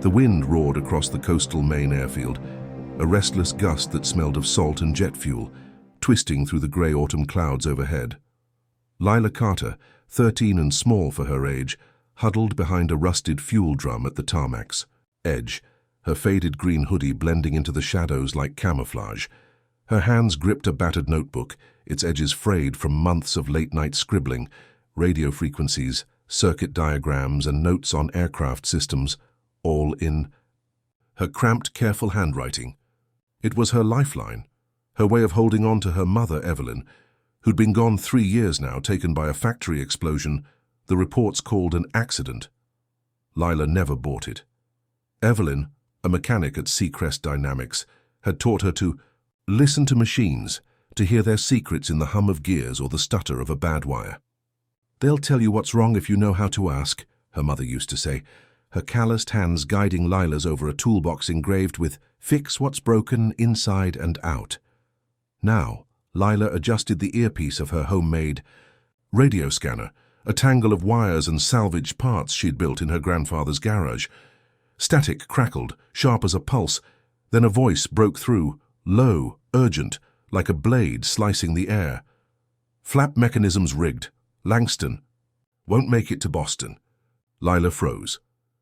The wind roared across the coastal Maine airfield, a restless gust that smelled of salt and jet fuel, twisting through the grey autumn clouds overhead. Lila Carter, 13 and small for her age, huddled behind a rusted fuel drum at the tarmac's edge, her faded green hoodie blending into the shadows like camouflage. Her hands gripped a battered notebook, its edges frayed from months of late-night scribbling, radio frequencies, circuit diagrams, and notes on aircraft systems, all in her cramped, careful handwriting. It was her lifeline, her way of holding on to her mother, Evelyn, who'd been gone 3 years now, taken by a factory explosion the reports called an accident. Lila never bought it. Evelyn, a mechanic at Seacrest Dynamics, had taught her to listen to machines, to hear their secrets in the hum of gears or the stutter of a bad wire. "They'll tell you what's wrong if you know how to ask," her mother used to say, her calloused hands guiding Lila's over a toolbox engraved with "Fix what's broken inside and out." Now, Lila adjusted the earpiece of her homemade radio scanner, a tangle of wires and salvaged parts she'd built in her grandfather's garage. Static crackled, sharp as a pulse, then a voice broke through, low, urgent, like a blade slicing the air. "Flap mechanisms rigged. Langston won't make it to Boston." Lila froze,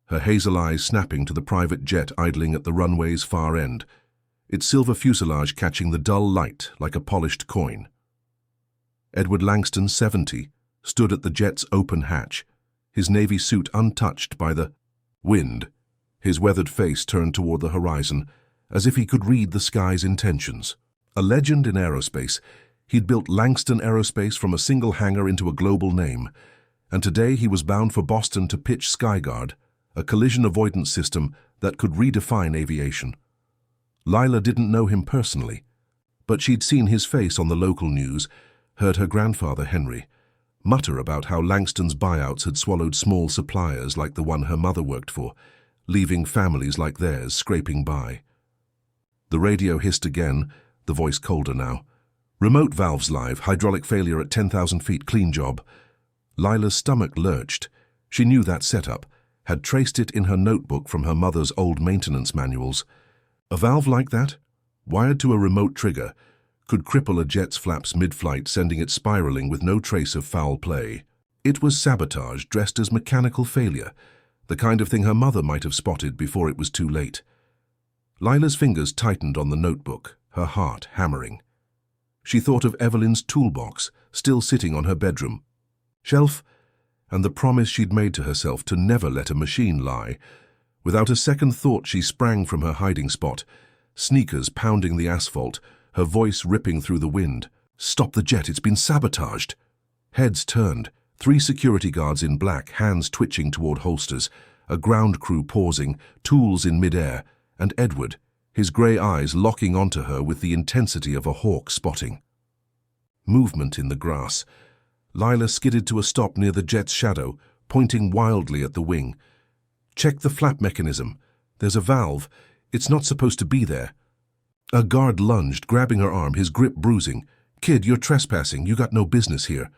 her hazel eyes snapping to the private jet idling at the runway's far end, its silver fuselage catching the dull light like a polished coin. Edward Langston, 70, stood at the jet's open hatch, his navy suit untouched by the wind, his weathered face turned toward the horizon, as if he could read the sky's intentions. A legend in aerospace, he'd built Langston Aerospace from a single hangar into a global name, and today he was bound for Boston to pitch Skyguard, a collision avoidance system that could redefine aviation. Lila didn't know him personally, but she'd seen his face on the local news, heard her grandfather, Henry, mutter about how Langston's buyouts had swallowed small suppliers like the one her mother worked for, leaving families like theirs scraping by. The radio hissed again, the voice colder now. "Remote valves live, hydraulic failure at 10,000 feet, clean job." Lila's stomach lurched. She knew that setup, had traced it in her notebook from her mother's old maintenance manuals. A valve like that, wired to a remote trigger, could cripple a jet's flaps mid-flight, sending it spiraling with no trace of foul play. It was sabotage dressed as mechanical failure, the kind of thing her mother might have spotted before it was too late. Lila's fingers tightened on the notebook, her heart hammering. She thought of Evelyn's toolbox, still sitting on her bedroom shelf, and the promise she'd made to herself to never let a machine lie. Without a second thought, she sprang from her hiding spot, sneakers pounding the asphalt, her voice ripping through the wind. "Stop the jet, it's been sabotaged." Heads turned, 3 security guards in black, hands twitching toward holsters, a ground crew pausing, tools in midair, and Edward, his grey eyes locking onto her with the intensity of a hawk spotting. Movement in the grass. Lila skidded to a stop near the jet's shadow, pointing wildly at the wing. "Check the flap mechanism. There's a valve. It's not supposed to be there." A guard lunged, grabbing her arm, his grip bruising. "Kid, you're trespassing. You got no business here."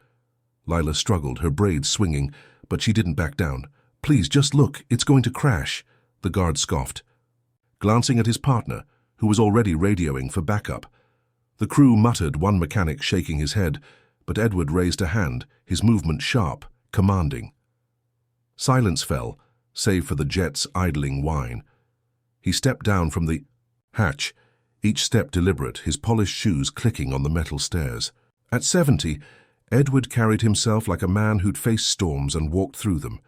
Lila struggled, her braids swinging, but she didn't back down. "Please, just look. It's going to crash." The guard scoffed, glancing at his partner, who was already radioing for backup. The crew muttered, one mechanic shaking his head, but Edward raised a hand, his movement sharp, commanding. Silence fell, save for the jet's idling whine. He stepped down from the hatch, each step deliberate, his polished shoes clicking on the metal stairs. At 70, Edward carried himself like a man who'd faced storms and walked through them,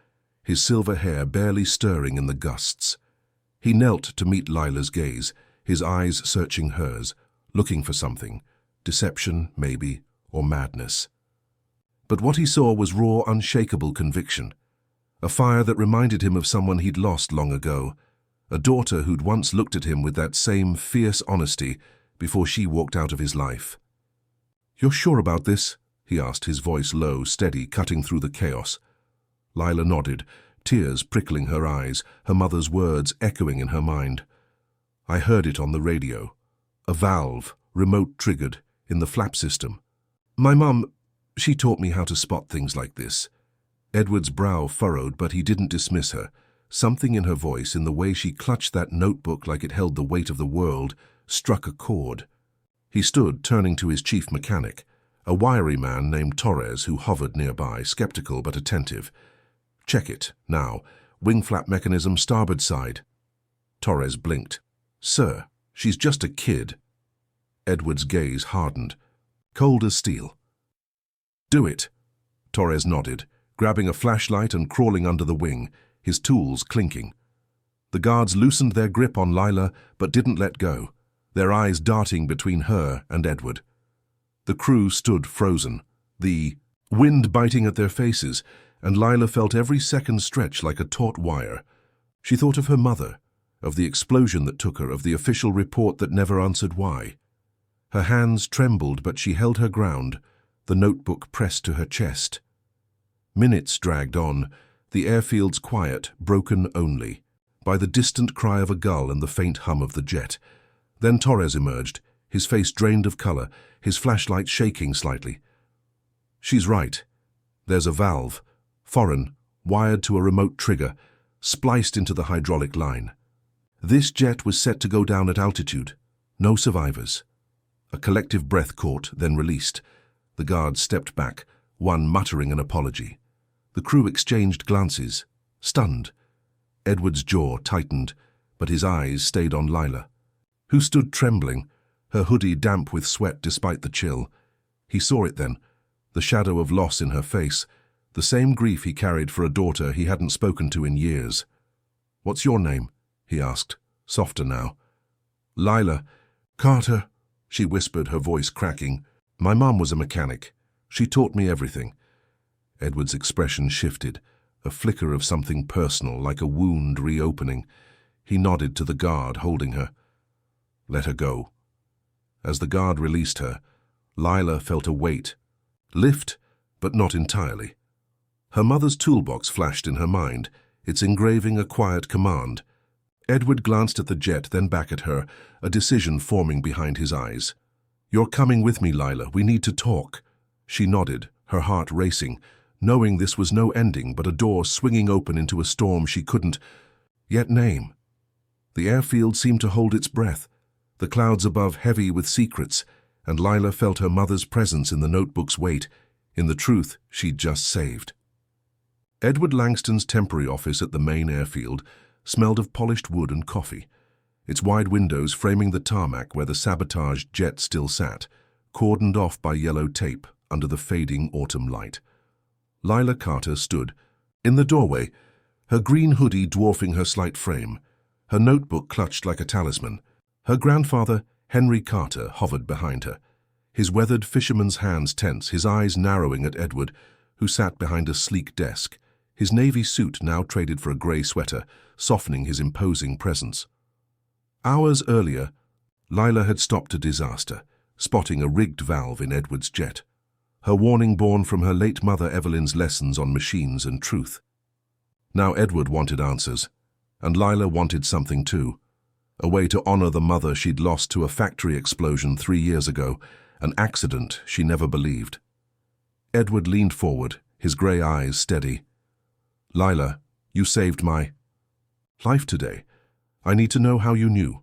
his silver hair barely stirring in the gusts. He knelt to meet Lila's gaze, his eyes searching hers, looking for something, deception, maybe, or madness. But what he saw was raw, unshakable conviction, a fire that reminded him of someone he'd lost long ago, a daughter who'd once looked at him with that same fierce honesty before she walked out of his life. "You're sure about this?" he asked, his voice low, steady, cutting through the chaos. Lila nodded, tears prickling her eyes, her mother's words echoing in her mind. "I heard it on the radio. A valve, remote-triggered, in the flap system. My mum, she taught me how to spot things like this." Edward's brow furrowed, but he didn't dismiss her. Something in her voice, in the way she clutched that notebook like it held the weight of the world, struck a chord. He stood, turning to his chief mechanic, a wiry man named Torres who hovered nearby, skeptical but attentive. "Check it, now. Wing flap mechanism starboard side." Torres blinked. "Sir, she's just a kid." Edward's gaze hardened, cold as steel. "Do it." Torres nodded, grabbing a flashlight and crawling under the wing, his tools clinking. The guards loosened their grip on Lila but didn't let go, their eyes darting between her and Edward. The crew stood frozen, the wind biting at their faces, and Lila felt every second stretch like a taut wire. She thought of her mother, of the explosion that took her, of the official report that never answered why. Her hands trembled, but she held her ground, the notebook pressed to her chest. Minutes dragged on, the airfields quiet, broken only by the distant cry of a gull and the faint hum of the jet. Then Torres emerged, his face drained of color, his flashlight shaking slightly. "She's right. There's a valve, foreign, wired to a remote trigger, spliced into the hydraulic line. This jet was set to go down at altitude. No survivors." A collective breath caught, then released. The guards stepped back, one muttering an apology. The crew exchanged glances, stunned. Edward's jaw tightened, but his eyes stayed on Lila, who stood trembling, her hoodie damp with sweat despite the chill. He saw it then, the shadow of loss in her face, the same grief he carried for a daughter he hadn't spoken to in years. "What's your name?" he asked, softer now. "Lila. Carter," she whispered, her voice cracking. "My mom was a mechanic. She taught me everything." Edward's expression shifted, a flicker of something personal, like a wound reopening. He nodded to the guard holding her. "Let her go." As the guard released her, Lila felt a weight. Lift, but not entirely. Her mother's toolbox flashed in her mind, its engraving a quiet command. Edward glanced at the jet, then back at her, a decision forming behind his eyes. "You're coming with me, Lila. We need to talk." She nodded, her heart racing, knowing this was no ending but a door swinging open into a storm she couldn't yet name. The airfield seemed to hold its breath, the clouds above heavy with secrets, and Lila felt her mother's presence in the notebook's weight, in the truth she'd just saved. Edward Langston's temporary office at the main airfield smelled of polished wood and coffee, its wide windows framing the tarmac where the sabotaged jet still sat, cordoned off by yellow tape under the fading autumn light. Lila Carter stood in the doorway, her green hoodie dwarfing her slight frame, her notebook clutched like a talisman. Her grandfather, Henry Carter, hovered behind her, his weathered fisherman's hands tense, his eyes narrowing at Edward, who sat behind a sleek desk, his navy suit now traded for a grey sweater, softening his imposing presence. Hours earlier, Lila had stopped a disaster, spotting a rigged valve in Edward's jet, her warning born from her late mother Evelyn's lessons on machines and truth. Now Edward wanted answers, and Lila wanted something too, a way to honor the mother she'd lost to a factory explosion 3 years ago, an accident she never believed. Edward leaned forward, his grey eyes steady. "Lila, you saved my life today. I need to know how you knew."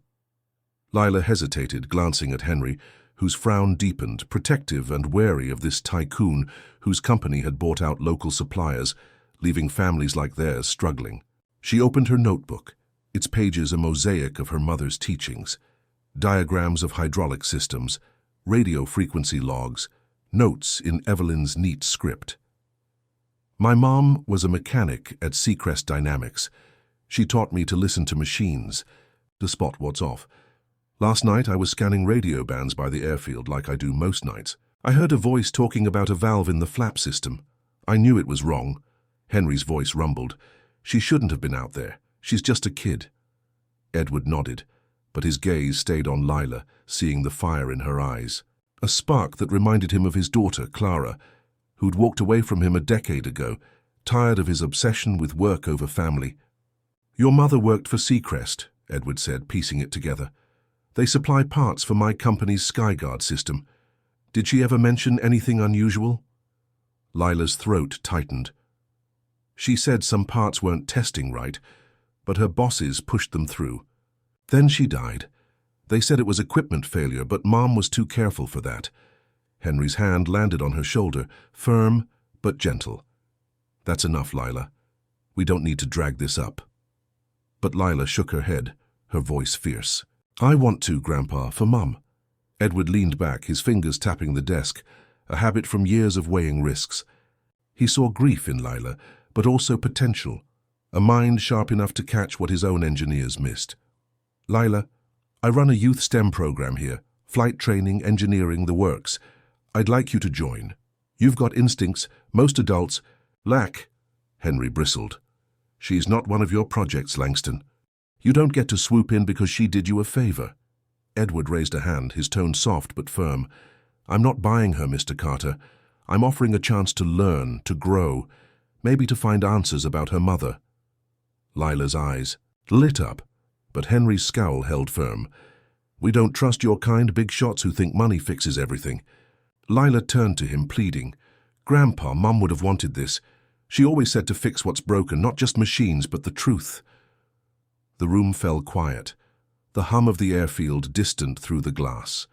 Lila hesitated, glancing at Henry, whose frown deepened, protective and wary of this tycoon whose company had bought out local suppliers, leaving families like theirs struggling. She opened her notebook, its pages a mosaic of her mother's teachings, diagrams of hydraulic systems, radio frequency logs, notes in Evelyn's neat script. "My mom was a mechanic at Seacrest Dynamics. She taught me to listen to machines, to spot what's off. Last night I was scanning radio bands by the airfield like I do most nights. I heard a voice talking about a valve in the flap system. I knew it was wrong." Henry's voice rumbled. "She shouldn't have been out there. She's just a kid." Edward nodded, but his gaze stayed on Lila, seeing the fire in her eyes. A spark that reminded him of his daughter, Clara, who'd walked away from him a decade ago, tired of his obsession with work over family. "Your mother worked for Seacrest," Edward said, piecing it together. "They supply parts for my company's Skyguard system. Did she ever mention anything unusual?" Lila's throat tightened. "She said some parts weren't testing right, but her bosses pushed them through. Then she died. They said it was equipment failure, but Mom was too careful for that. Henry's hand landed on her shoulder, firm but gentle. That's enough, Lila. We don't need to drag this up. But Lila shook her head, her voice fierce. I want to, Grandpa, for Mum. Edward leaned back, his fingers tapping the desk, a habit from years of weighing risks. He saw grief in Lila, but also potential, a mind sharp enough to catch what his own engineers missed. Lila, I run a youth STEM program here, flight training, engineering, the works. I'd like you to join. You've got instincts most adults lack. Henry bristled. She's not one of your projects, Langston. You don't get to swoop in because she did you a favor. Edward raised a hand, his tone soft but firm. I'm not buying her, Mr. Carter. I'm offering a chance to learn, to grow, maybe to find answers about her mother. Lila's eyes lit up, but Henry's scowl held firm. We don't trust your kind big shots who think money fixes everything. Lila turned to him, pleading. Grandpa, Mum would have wanted this. She always said to fix what's broken, not just machines, but the truth. The room fell quiet, the hum of the airfield distant through the glass.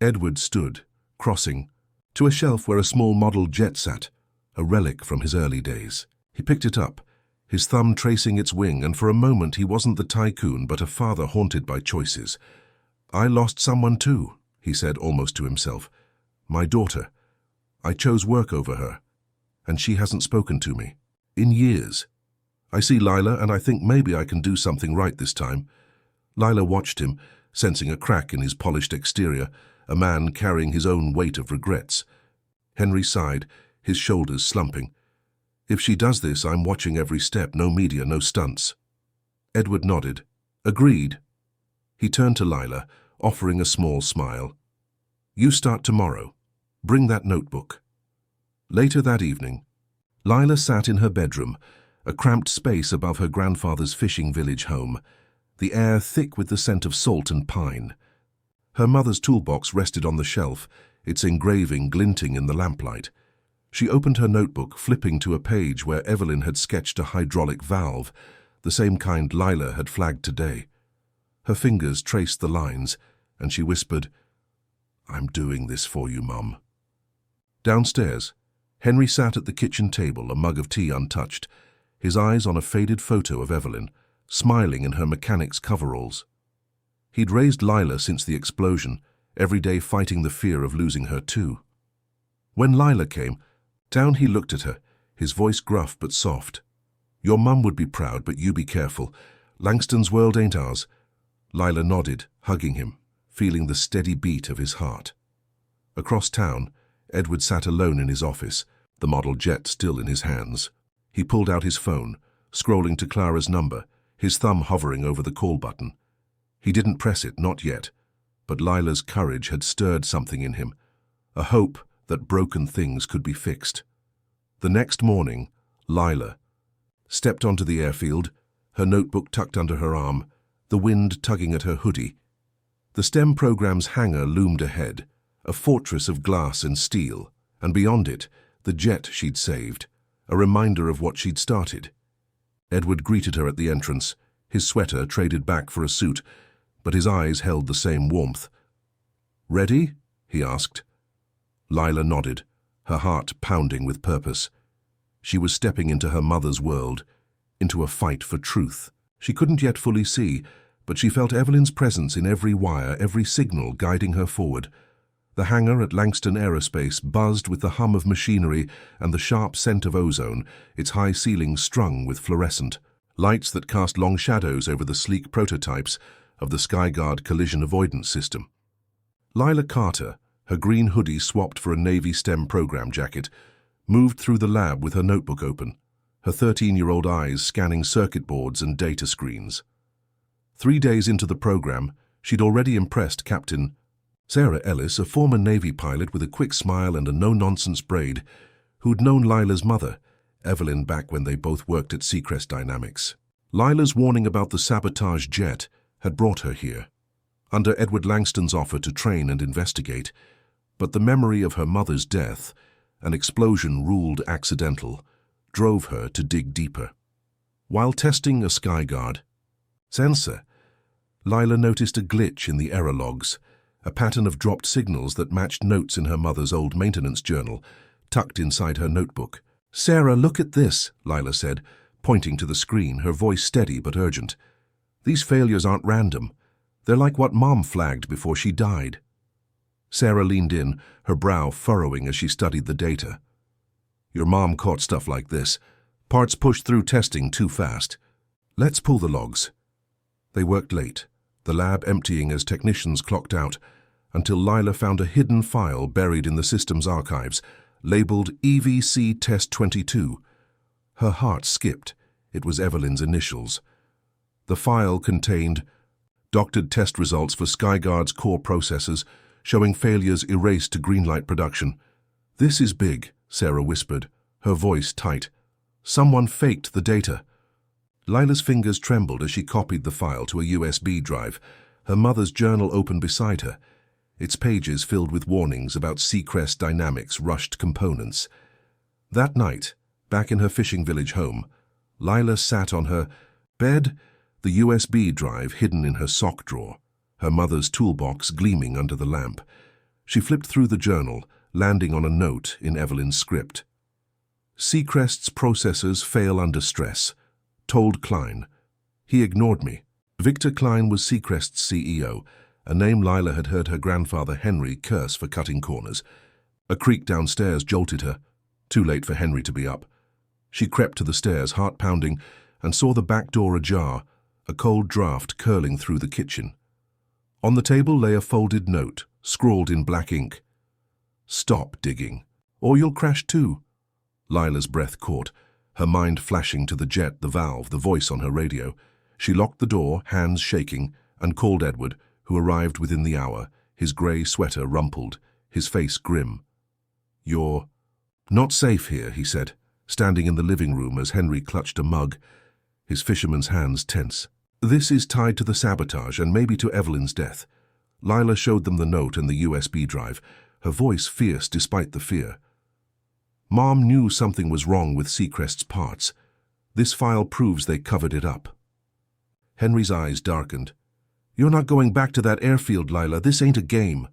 Edward stood, crossing, to a shelf where a small model jet sat, a relic from his early days. He picked it up, his thumb tracing its wing, and for a moment he wasn't the tycoon but a father haunted by choices. I lost someone too, he said almost to himself. My daughter. I chose work over her, and she hasn't spoken to me. In years. I see Lila, and I think maybe I can do something right this time. Lila watched him, sensing a crack in his polished exterior, a man carrying his own weight of regrets. Henry sighed, his shoulders slumping. If she does this, I'm watching every step, no media, no stunts. Edward nodded. Agreed. He turned to Lila, offering a small smile. You start tomorrow. Bring that notebook. Later that evening, Lila sat in her bedroom, a cramped space above her grandfather's fishing village home, the air thick with the scent of salt and pine. Her mother's toolbox rested on the shelf, its engraving glinting in the lamplight. She opened her notebook, flipping to a page where Evelyn had sketched a hydraulic valve, the same kind Lila had flagged today. Her fingers traced the lines, and she whispered, I'm doing this for you, Mum. Downstairs, Henry sat at the kitchen table, a mug of tea untouched, his eyes on a faded photo of Evelyn, smiling in her mechanic's coveralls. He'd raised Lila since the explosion, every day fighting the fear of losing her too. When Lila came, down he looked at her, his voice gruff but soft. Your mum would be proud, but you be careful. Langston's world ain't ours. Lila nodded, hugging him, feeling the steady beat of his heart. Across town, Edward sat alone in his office, the model jet still in his hands. He pulled out his phone, scrolling to Clara's number, his thumb hovering over the call button. He didn't press it, not yet, but Lila's courage had stirred something in him, a hope that broken things could be fixed. The next morning, Lila stepped onto the airfield, her notebook tucked under her arm, the wind tugging at her hoodie. The STEM program's hangar loomed ahead, a fortress of glass and steel, and beyond it, the jet she'd saved, a reminder of what she'd started. Edward greeted her at the entrance, his sweater traded back for a suit, but his eyes held the same warmth. Ready? He asked. Lila nodded, her heart pounding with purpose. She was stepping into her mother's world, into a fight for truth. She couldn't yet fully see, but she felt Evelyn's presence in every wire, every signal guiding her forward. The hangar at Langston Aerospace buzzed with the hum of machinery and the sharp scent of ozone, its high ceilings strung with fluorescent lights that cast long shadows over the sleek prototypes of the Skyguard collision avoidance system. Lila Carter, her green hoodie swapped for a Navy STEM program jacket, moved through the lab with her notebook open, her 13-year-old eyes scanning circuit boards and data screens. 3 days into the program, she'd already impressed Captain Sarah Ellis, a former Navy pilot with a quick smile and a no-nonsense braid, who'd known Lila's mother, Evelyn, back when they both worked at Seacrest Dynamics. Lila's warning about the Sabotaged jet had brought her here, under Edward Langston's offer to train and investigate, but the memory of her mother's death, an explosion ruled accidental, drove her to dig deeper. While testing a Skyguard sensor, Lila noticed a glitch in the error logs, a pattern of dropped signals that matched notes in her mother's old maintenance journal, tucked inside her notebook. "Sarah, look at this," Lila said, pointing to the screen, her voice steady but urgent. "These failures aren't random. They're like what Mom flagged before she died." Sarah leaned in, her brow furrowing as she studied the data. "Your mom caught stuff like this. Parts pushed through testing too fast. Let's pull the logs." They worked late, the lab emptying as technicians clocked out, until Lila found a hidden file buried in the system's archives, labeled EVC Test 22. Her heart skipped. It was Evelyn's initials. The file contained doctored test results for Skyguard's core processors, showing failures erased to greenlight production. "This is big," Sarah whispered, her voice tight. "Someone faked the data." Lila's fingers trembled as she copied the file to a USB drive, her mother's journal open beside her, its pages filled with warnings about Seacrest Dynamics' rushed components. That night, back in her fishing village home, Lila sat on her bed, the USB drive hidden in her sock drawer, her mother's toolbox gleaming under the lamp. She flipped through the journal, landing on a note in Evelyn's script. "Seacrest's processors fail under stress. Told Klein. He ignored me." Victor Klein was Seacrest's CEO, a name Lila had heard her grandfather Henry curse for cutting corners. A creak downstairs jolted her. Too late for Henry to be up. She crept to the stairs, heart pounding, and saw the back door ajar, a cold draft curling through the kitchen. On the table lay a folded note, scrawled in black ink. "Stop digging, or you'll crash too." Lila's breath caught, her mind flashing to the jet, the valve, the voice on her radio. She locked the door, hands shaking, and called Edward, who arrived within the hour, his grey sweater rumpled, his face grim. "You're not safe here," he said, standing in the living room as Henry clutched a mug, his fisherman's hands tense. "This is tied to the sabotage and maybe to Evelyn's death." Lila showed them the note and the USB drive, her voice fierce despite the fear. "Mom knew something was wrong with Seacrest's parts. This file proves they covered it up." Henry's eyes darkened. "You're not going back to that airfield, Lila. This ain't a game."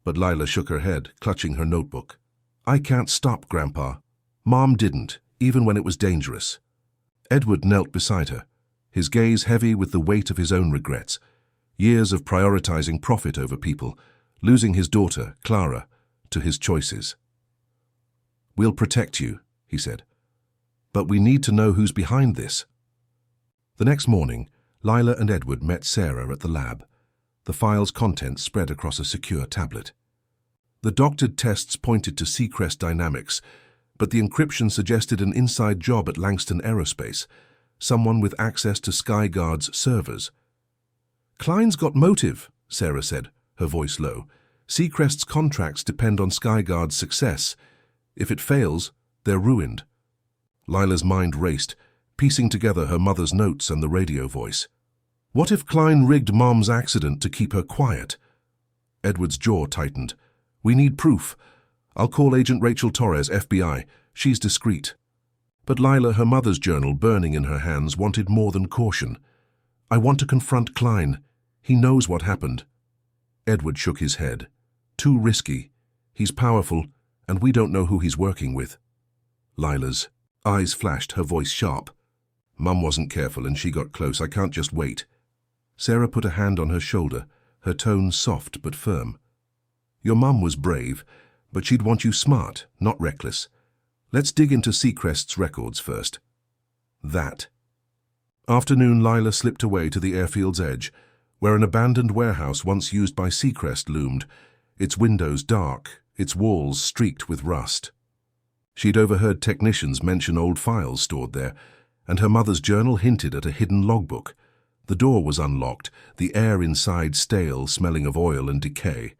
But Lila shook her head, clutching her notebook. "I can't stop, Grandpa. Mom didn't, even when it was dangerous." Edward knelt beside her, his gaze heavy with the weight of his own regrets. Years of prioritizing profit over people, losing his daughter, Clara, to his choices. "We'll protect you," he said. "But we need to know who's behind this." The next morning, Lila and Edward met Sarah at the lab, the file's contents spread across a secure tablet. The doctored tests pointed to Seacrest Dynamics, but the encryption suggested an inside job at Langston Aerospace, someone with access to Skyguard's servers. "Klein's got motive," Sarah said, her voice low. "Seacrest's contracts depend on Skyguard's success. If it fails, they're ruined." Lila's mind raced, piecing together her mother's notes and the radio voice. What if Klein rigged Mom's accident to keep her quiet? Edward's jaw tightened. "We need proof. I'll call Agent Rachel Torres, FBI. She's discreet." But Lila, her mother's journal burning in her hands, wanted more than caution. "I want to confront Klein. He knows what happened." Edward shook his head. "Too risky. He's powerful, and we don't know who he's working with." Lila's eyes flashed, her voice sharp. "Mum wasn't careful and she got close. I can't just wait." Sarah put a hand on her shoulder, her tone soft but firm. "Your mum was brave, but she'd want you smart, not reckless. Let's dig into Seacrest's records first." That afternoon, Lila slipped away to the airfield's edge, where an abandoned warehouse once used by Seacrest loomed, its windows dark, its walls streaked with rust. She'd overheard technicians mention old files stored there, and her mother's journal hinted at a hidden logbook. The door was unlocked, the air inside stale, smelling of oil and decay.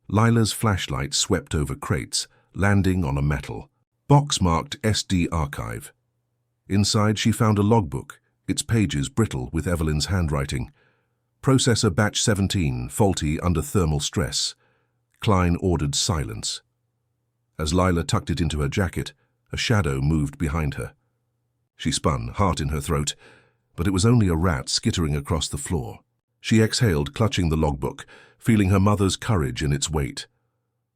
Lila's flashlight swept over crates, landing on a metal box marked SD Archive. Inside she found a logbook, its pages brittle with Evelyn's handwriting. "Processor batch 17, faulty under thermal stress." Klein ordered silence. As Lila tucked it into her jacket, a shadow moved behind her. She spun, heart in her throat, but it was only a rat skittering across the floor. She exhaled, clutching the logbook, feeling her mother's courage in its weight.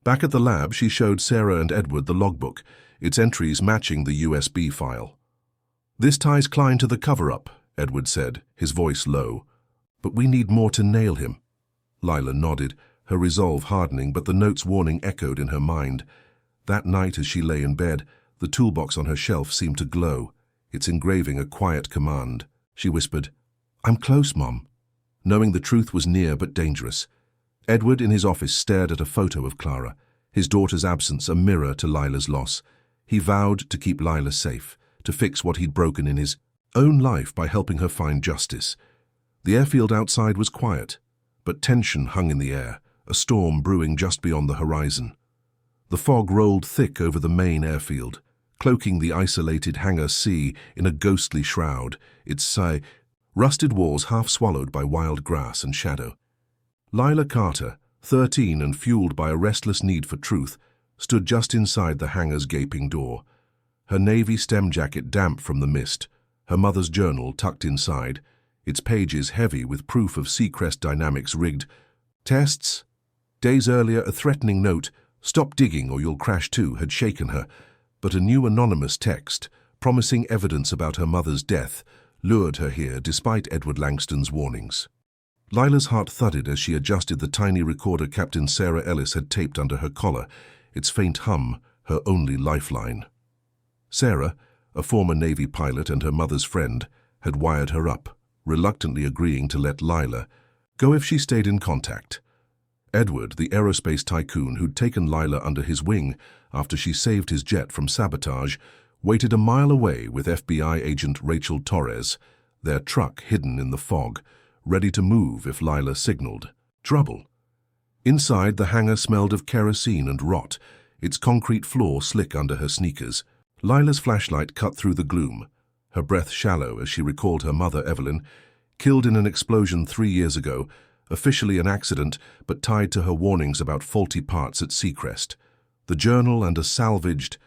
Back at the lab, she showed Sarah and Edward the logbook, its entries matching the USB file. "This ties Klein to the cover-up," Edward said, his voice low. "But we need more to nail him." Lila nodded, her resolve hardening, but the note's warning echoed in her mind. That night, as she lay in bed, the toolbox on her shelf seemed to glow, its engraving a quiet command. She whispered, "I'm close, Mom," knowing the truth was near but dangerous. Edward, in his office, stared at a photo of Clara, his daughter's absence a mirror to Lila's loss. He vowed to keep Lila safe, to fix what he'd broken in his own life by helping her find justice. The airfield outside was quiet, but tension hung in the air, a storm brewing just beyond the horizon. The fog rolled thick over the main airfield, cloaking the isolated hangar C in a ghostly shroud, its rusted walls half swallowed by wild grass and shadow. Lila Carter, 13 and fueled by a restless need for truth, stood just inside the hangar's gaping door, her navy stem jacket damp from the mist, her mother's journal tucked inside, its pages heavy with proof of Seacrest Dynamics rigged tests. Days earlier, a threatening note, "Stop digging or you'll crash too," had shaken her, but a new anonymous text, promising evidence about her mother's death, lured her here despite Edward Langston's warnings. Lila's heart thudded as she adjusted the tiny recorder Captain Sarah Ellis had taped under her collar, its faint hum her only lifeline. Sarah, a former Navy pilot and her mother's friend, had wired her up, reluctantly agreeing to let Lila go if she stayed in contact. Edward, the aerospace tycoon who'd taken Lila under his wing after she saved his jet from sabotage, waited a mile away with FBI agent Rachel Torres, their truck hidden in the fog, ready to move if Lila signaled trouble. Inside, the hangar smelled of kerosene and rot, its concrete floor slick under her sneakers. Lila's flashlight cut through the gloom, her breath shallow as she recalled her mother, Evelyn, killed in an explosion 3 years ago, officially an accident but tied to her warnings about faulty parts at Seacrest. The journal and a salvaged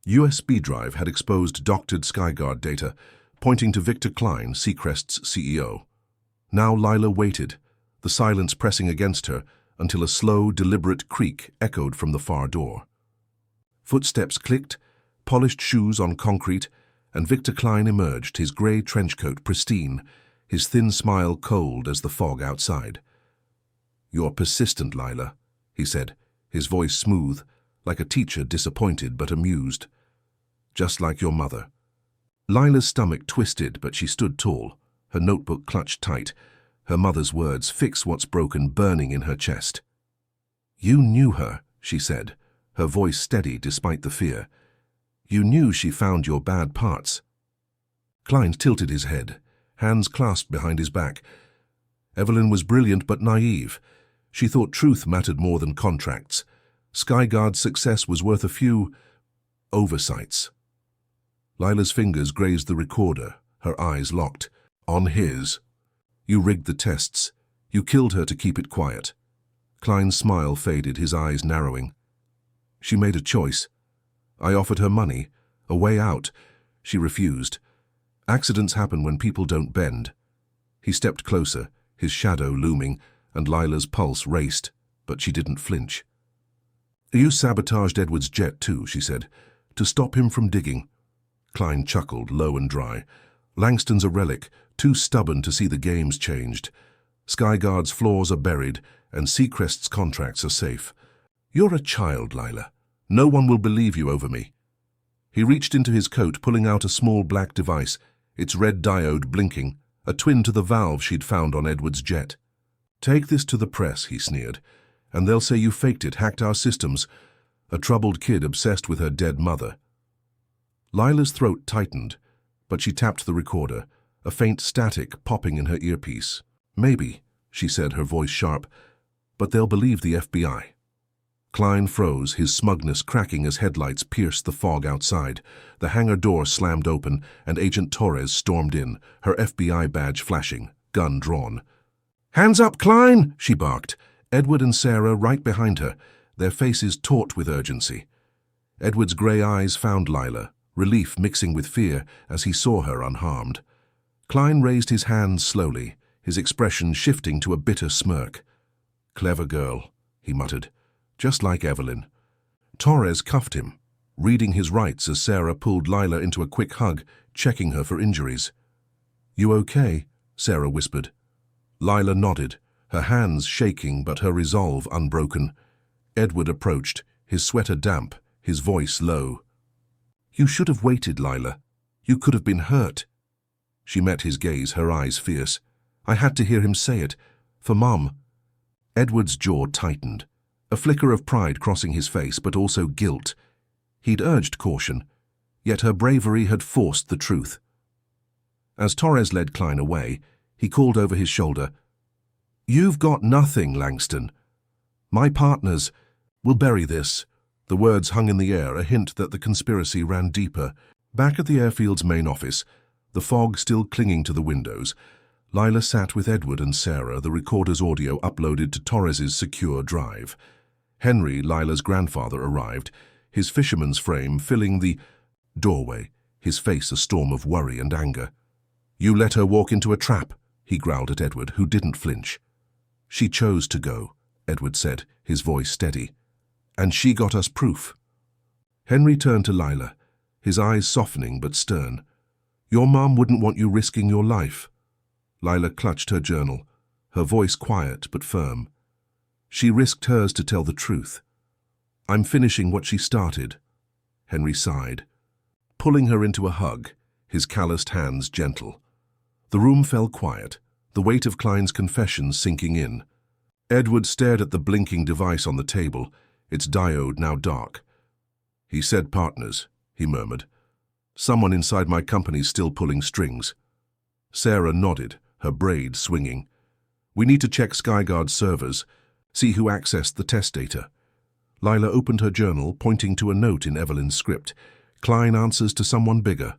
USB drive had exposed doctored Skyguard data, pointing to Victor Klein, Seacrest's CEO. Now Lila waited, the silence pressing against her, until a slow, deliberate creak echoed from the far door. Footsteps clicked, polished shoes on concrete, and Victor Klein emerged, his grey trenchcoat pristine, his thin smile cold as the fog outside. "You're persistent, Lila," he said, his voice smooth, like a teacher disappointed but amused. "Just like your mother." Lila's stomach twisted, but she stood tall, her notebook clutched tight, her mother's words, "Fix what's broken," burning in her chest. "You knew her," she said, her voice steady despite the fear. "You knew she found your bad parts." Klein tilted his head, hands clasped behind his back. Evelyn was brilliant but naive. She thought truth mattered more than contracts. Skyguard's success was worth a few oversights. Lila's fingers grazed the recorder, her eyes locked. On his. "You rigged the tests. You killed her to keep it quiet." Klein's smile faded, his eyes narrowing. "She made a choice. I offered her money, a way out. She refused. Accidents happen when people don't bend." He stepped closer, his shadow looming, and Lila's pulse raced, but she didn't flinch. "You sabotaged Edward's jet too," she said, "to stop him from digging." Klein chuckled, low and dry. "Langston's a relic, too stubborn to see the games changed. Skyguard's flaws are buried, and Seacrest's contracts are safe. You're a child, Lila. No one will believe you over me." He reached into his coat, pulling out a small black device, its red diode blinking, a twin to the valve she'd found on Edward's jet. "Take this to the press," he sneered, "and they'll say you faked it, hacked our systems. A troubled kid obsessed with her dead mother." Lila's throat tightened, but she tapped the recorder, a faint static popping in her earpiece. "Maybe," she said, her voice sharp, "but they'll believe the FBI." Klein froze, his smugness cracking as headlights pierced the fog outside. The hangar door slammed open, and Agent Torres stormed in, her FBI badge flashing, gun drawn. "Hands up, Klein!" she barked. Edward and Sarah right behind her, their faces taut with urgency. Edward's grey eyes found Lila, relief mixing with fear as he saw her unharmed. Klein raised his hands slowly, his expression shifting to a bitter smirk. "Clever girl," he muttered, "just like Evelyn." Torres cuffed him, reading his rights as Sarah pulled Lila into a quick hug, checking her for injuries. "You okay?" Sarah whispered. Lila nodded, her hands shaking but her resolve unbroken. Edward approached, his sweater damp, his voice low. "You should have waited, Lila. You could have been hurt." She met his gaze, her eyes fierce. "I had to hear him say it. For Mum." Edward's jaw tightened, a flicker of pride crossing his face, but also guilt. He'd urged caution, yet her bravery had forced the truth. As Torres led Klein away, he called over his shoulder, "You've got nothing, Langston. My partners will bury this." The words hung in the air, a hint that the conspiracy ran deeper. Back at the airfield's main office, the fog still clinging to the windows, Lila sat with Edward and Sarah, the recorder's audio uploaded to Torres's secure drive. Henry, Lila's grandfather, arrived, his fisherman's frame filling the doorway, his face a storm of worry and anger. "You let her walk into a trap," he growled at Edward, who didn't flinch. "She chose to go," Edward said, his voice steady. "And she got us proof." Henry turned to Lila, his eyes softening but stern. "Your mom wouldn't want you risking your life." Lila clutched her journal, her voice quiet but firm. "She risked hers to tell the truth. I'm finishing what she started." Henry sighed, pulling her into a hug, his calloused hands gentle. The room fell quiet, the weight of Klein's confession sinking in. Edward stared at the blinking device on the table, its diode now dark. "He said partners," he murmured. "Someone inside my company's still pulling strings." Sarah nodded, her braids swinging. "We need to check Skyguard's servers, see who accessed the test data." Lila opened her journal, pointing to a note in Evelyn's script. "Klein answers to someone bigger."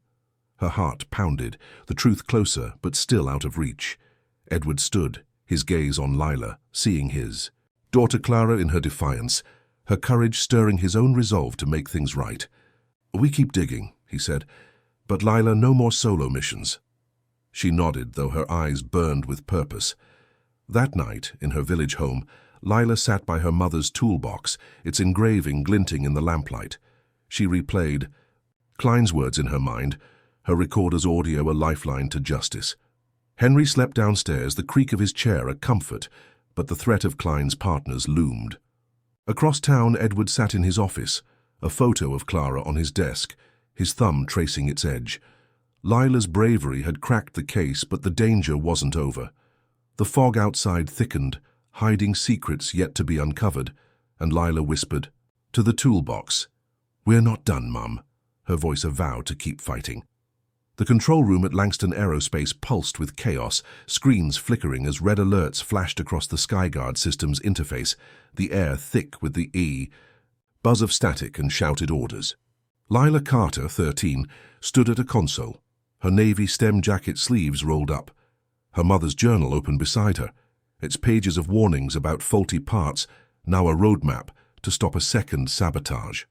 Her heart pounded, the truth closer but still out of reach. Edward stood, his gaze on Lila, seeing his daughter Clara in her defiance, her courage stirring his own resolve to make things right. "We keep digging," he said, "but Lila, no more solo missions." She nodded, though her eyes burned with purpose. That night, in her village home, Lila sat by her mother's toolbox, its engraving glinting in the lamplight. She replayed Klein's words in her mind, her recorder's audio a lifeline to justice. Henry slept downstairs, the creak of his chair a comfort, but the threat of Klein's partners loomed. Across town, Edward sat in his office, a photo of Clara on his desk, his thumb tracing its edge. Lila's bravery had cracked the case, but the danger wasn't over. The fog outside thickened, hiding secrets yet to be uncovered, and Lila whispered, "To the toolbox." "We're not done, Mum," her voice a vow to keep fighting. The control room at Langston Aerospace pulsed with chaos, screens flickering as red alerts flashed across the Skyguard system's interface, the air thick with the buzz of static and shouted orders. Lila Carter, 13, stood at a console, her navy stem jacket sleeves rolled up. Her mother's journal open beside her, its pages of warnings about faulty parts, now a roadmap to stop a second sabotage.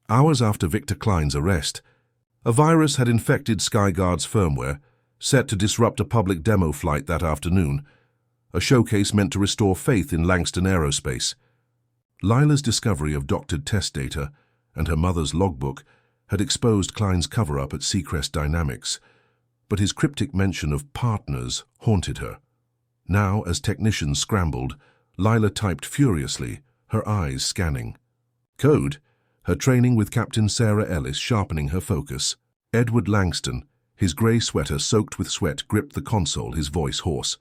Hours after Victor Klein's arrest, a virus had infected Skyguard's firmware, set to disrupt a public demo flight that afternoon, a showcase meant to restore faith in Langston Aerospace. Lila's discovery of doctored test data and her mother's logbook had exposed Klein's cover-up at Seacrest Dynamics, but his cryptic mention of partners haunted her. Now, as technicians scrambled, Lila typed furiously, her eyes scanning. Code, her training with Captain Sarah Ellis sharpening her focus. Edward Langston, his grey sweater soaked with sweat, gripped the console, his voice hoarse.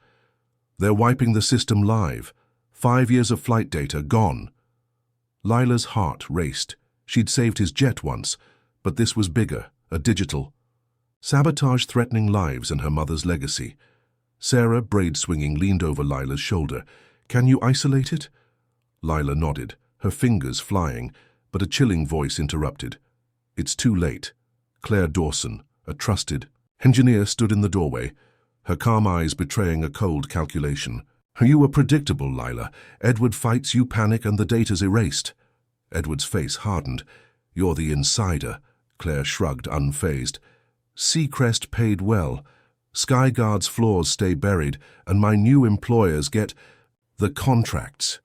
"They're wiping the system live. 5 years of flight data gone." Lila's heart raced. She'd saved his jet once, but this was bigger, a digital. Sabotage threatening lives and her mother's legacy. Sarah, braid swinging, leaned over Lila's shoulder. "Can you isolate it?" Lila nodded, her fingers flying, but a chilling voice interrupted. "It's too late." Claire Dawson, a trusted engineer, stood in the doorway, her calm eyes betraying a cold calculation. "You were predictable, Lila. Edward fights, you panic, and the data's erased." Edward's face hardened. "You're the insider," Claire shrugged, unfazed. Seacrest paid well. Skyguard's floors stay buried, and my new employers get the contracts.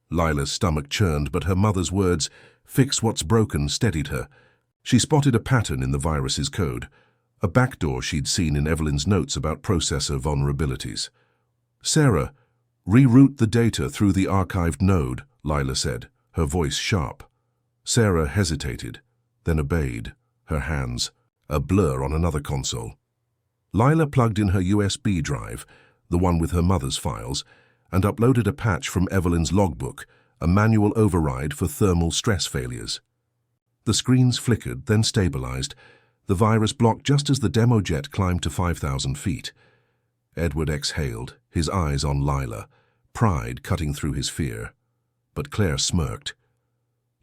Lila's stomach churned, but her mother's words, "Fix what's broken," steadied her. She spotted a pattern in the virus's code, a backdoor she'd seen in Evelyn's notes about processor vulnerabilities. "Sarah, reroute the data through the archived node," Lila said, her voice sharp. Sarah hesitated, then obeyed, her hands a blur on another console. Lila plugged in her USB drive, the one with her mother's files, and uploaded a patch from Evelyn's logbook, a manual override for thermal stress failures. The screens flickered, then stabilized. The virus blocked just as the demo jet climbed to 5,000 feet. Edward exhaled, his eyes on Lila, pride cutting through his fear. But Claire smirked.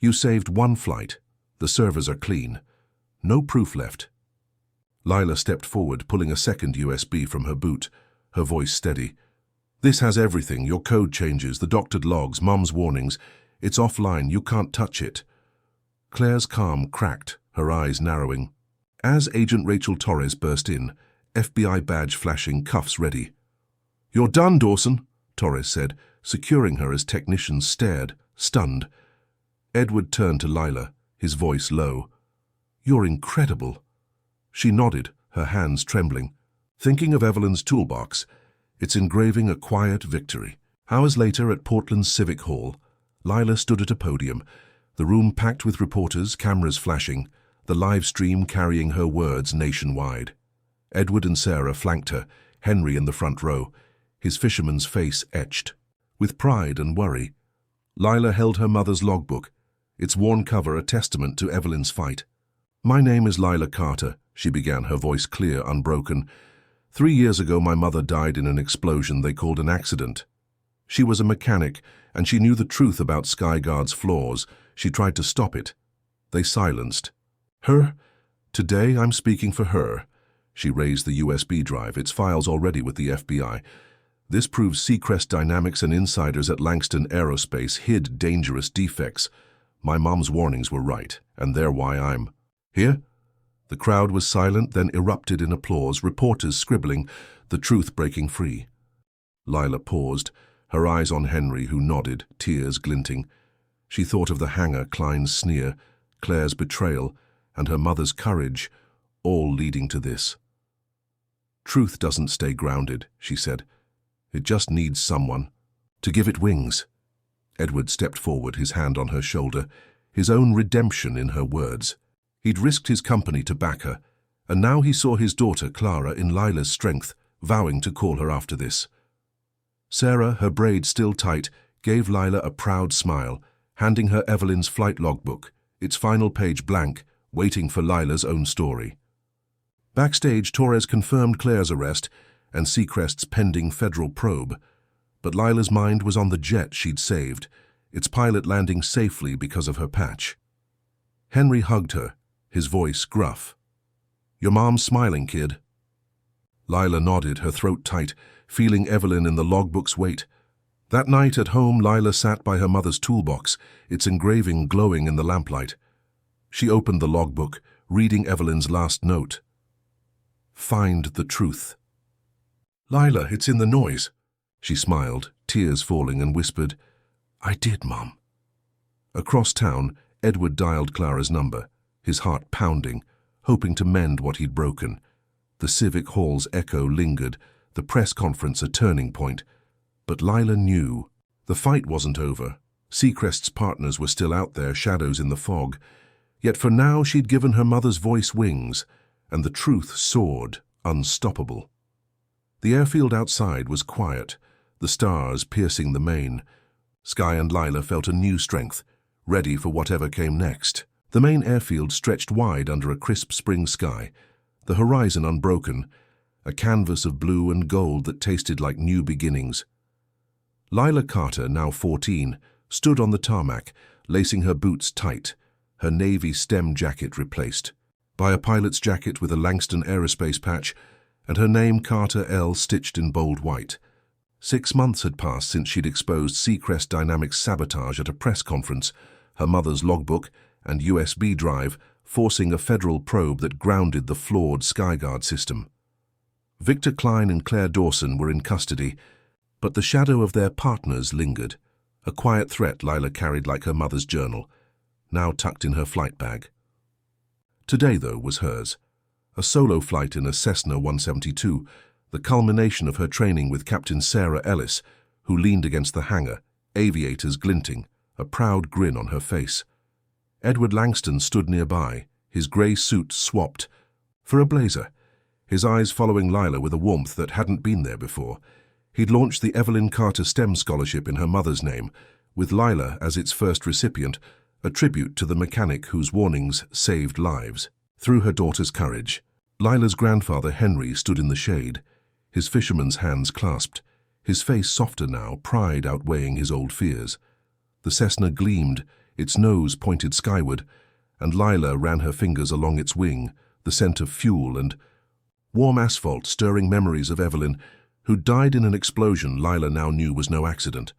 "You saved one flight. The servers are clean. No proof left." Lila stepped forward, pulling a second USB from her boot, her voice steady. "This has everything, your code changes, the doctored logs, Mum's warnings. It's offline, you can't touch it." Claire's calm cracked, her eyes narrowing. As Agent Rachel Torres burst in, FBI badge flashing, cuffs ready. "You're done, Dawson," Torres said, securing her as technicians stared, stunned. Edward turned to Lila, his voice low. "You're incredible." She nodded, her hands trembling. Thinking of Evelyn's toolbox, its engraving a quiet victory. Hours later at Portland's Civic Hall, Lila stood at a podium, the room packed with reporters, cameras flashing, the live stream carrying her words nationwide. Edward and Sarah flanked her, Henry in the front row, his fisherman's face etched. With pride and worry, Lila held her mother's logbook, its worn cover a testament to Evelyn's fight. "My name is Lila Carter," she began, her voice clear, unbroken. 3 years ago my mother died in an explosion they called an accident. She was a mechanic, and she knew the truth about Skyguard's flaws. She tried to stop it. They silenced her. Today I'm speaking for her." She raised the USB drive, its files already with the FBI. "This proves Seacrest Dynamics and insiders at Langston Aerospace hid dangerous defects. My mom's warnings were right, and they're why I'm here." The crowd was silent, then erupted in applause, reporters scribbling, the truth breaking free. Lila paused, her eyes on Henry, who nodded, tears glinting. She thought of the hanger, Klein's sneer, Claire's betrayal, and her mother's courage, all leading to this. "Truth doesn't stay grounded," she said. "It just needs someone to give it wings." Edward stepped forward, his hand on her shoulder, his own redemption in her words. He'd risked his company to back her, and now he saw his daughter, Clara, in Lila's strength, vowing to call her after this. Sarah, her braids still tight, gave Lila a proud smile, handing her Evelyn's flight logbook, its final page blank, waiting for Lila's own story. Backstage, Torres confirmed Claire's arrest and Seacrest's pending federal probe, but Lila's mind was on the jet she'd saved, its pilot landing safely because of her patch. Henry hugged her, his voice gruff. "Your mom's smiling, kid." Lila nodded, her throat tight, feeling Evelyn in the logbook's weight. That night at home, Lila sat by her mother's toolbox, its engraving glowing in the lamplight. She opened the logbook, reading Evelyn's last note. "Find the truth." "Lila, it's in the noise." She smiled, tears falling, and whispered, "I did, Mom." Across town, Edward dialed Clara's number, his heart pounding, hoping to mend what he'd broken. The Civic Hall's echo lingered, the press conference a turning point. But Lila knew. The fight wasn't over. Seacrest's partners were still out there, shadows in the fog. Yet for now she'd given her mother's voice wings, and the truth soared, unstoppable. The airfield outside was quiet, the stars piercing the main. Sky and Lila felt a new strength, ready for whatever came next. The main airfield stretched wide under a crisp spring sky, the horizon unbroken, a canvas of blue and gold that tasted like new beginnings. Lila Carter, now 14, stood on the tarmac, lacing her boots tight, her navy stem jacket replaced by a pilot's jacket with a Langston Aerospace patch and her name Carter L stitched in bold white. 6 months had passed since she'd exposed Seacrest Dynamics sabotage at a press conference, her mother's logbook and USB drive forcing a federal probe that grounded the flawed Skyguard system. Victor Klein and Claire Dawson were in custody, but the shadow of their partners lingered, a quiet threat Lila carried like her mother's journal, now tucked in her flight bag. Today, though, was hers. A solo flight in a Cessna 172, the culmination of her training with Captain Sarah Ellis, who leaned against the hangar, aviators glinting, a proud grin on her face. Edward Langston stood nearby, his grey suit swapped for a blazer, his eyes following Lila with a warmth that hadn't been there before. He'd launched the Evelyn Carter STEM Scholarship in her mother's name, with Lila as its first recipient, a tribute to the mechanic whose warnings saved lives. Through her daughter's courage, Lila's grandfather Henry stood in the shade, his fisherman's hands clasped, his face softer now, pride outweighing his old fears. The Cessna gleamed, its nose pointed skyward, and Lila ran her fingers along its wing, the scent of fuel and warm asphalt stirring memories of Evelyn, who died in an explosion Lila now knew was no accident.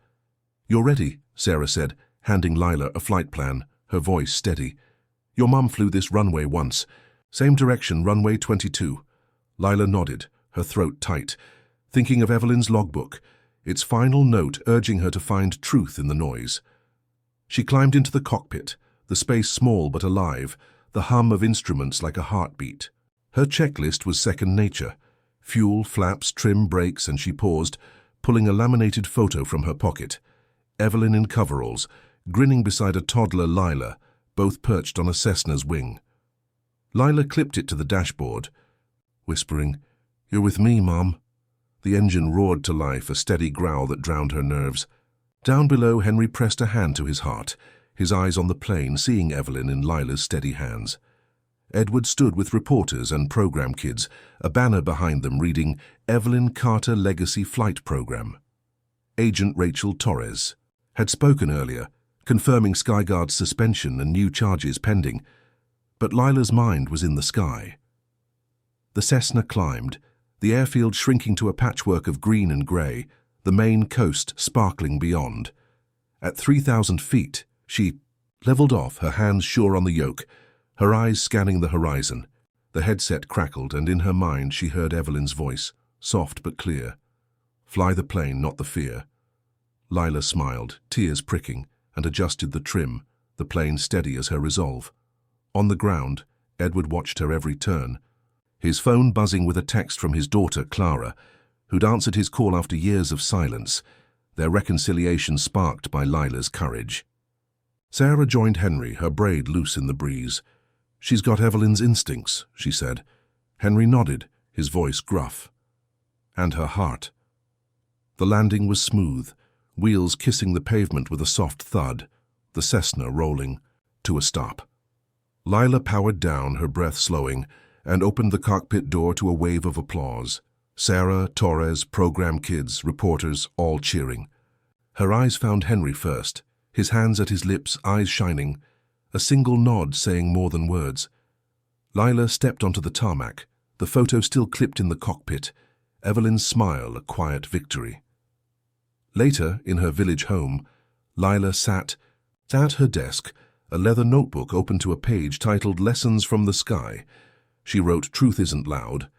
"You're ready," Sarah said, handing Lila a flight plan, her voice steady. "Your mum flew this runway once. Same direction, runway 22. Lila nodded, her throat tight, thinking of Evelyn's logbook, its final note urging her to find truth in the noise. She climbed into the cockpit, the space small but alive, the hum of instruments like a heartbeat. Her checklist was second nature. Fuel, flaps, trim, brakes, and she paused, pulling a laminated photo from her pocket. Evelyn in coveralls, grinning beside a toddler Lila, both perched on a Cessna's wing. Lila clipped it to the dashboard, whispering, "You're with me, Mom." The engine roared to life, a steady growl that drowned her nerves. Down below, Henry pressed a hand to his heart, his eyes on the plane, seeing Evelyn in Lila's steady hands. Edward stood with reporters and program kids, a banner behind them reading Evelyn Carter Legacy Flight Program. Agent Rachel Torres had spoken earlier, confirming Skyguard's suspension and new charges pending, but Lila's mind was in the sky. The Cessna climbed, the airfield shrinking to a patchwork of green and grey, the main coast sparkling beyond. At 3,000 feet, she leveled off, her hands sure on the yoke, her eyes scanning the horizon. The headset crackled, and in her mind she heard Evelyn's voice, soft but clear. "Fly the plane, not the fear." Lila smiled, tears pricking, and adjusted the trim, the plane steady as her resolve. On the ground, Edward watched her every turn, his phone buzzing with a text from his daughter, Clara, who'd answered his call after years of silence, their reconciliation sparked by Lila's courage. Sarah joined Henry, her braid loose in the breeze. "She's got Evelyn's instincts," she said. Henry nodded, his voice gruff. "And her heart." The landing was smooth, wheels kissing the pavement with a soft thud, the Cessna rolling to a stop. Lila powered down, her breath slowing, and opened the cockpit door to a wave of applause. Sarah, Torres, program kids, reporters, all cheering. Her eyes found Henry first, his hands at his lips, eyes shining, a single nod saying more than words. Lila stepped onto the tarmac, the photo still clipped in the cockpit, Evelyn's smile a quiet victory. Later, in her village home, Lila sat at her desk, a leather notebook open to a page titled Lessons from the Sky. She wrote, "Truth isn't loud.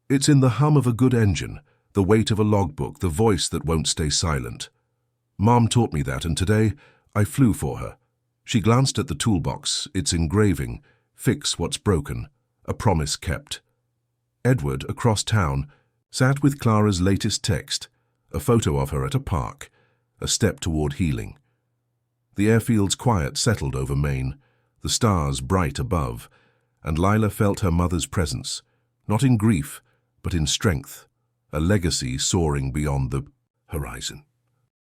It's in the hum of a good engine, the weight of a logbook, the voice that won't stay silent. Mom taught me that, and today I flew for her." She glanced at the toolbox, its engraving, "Fix what's broken," a promise kept. Edward, across town, sat with Clara's latest text, a photo of her at a park, a step toward healing. The airfield's quiet settled over Maine, the stars bright above, and Lila felt her mother's presence, not in grief, but in strength, a legacy soaring beyond the horizon.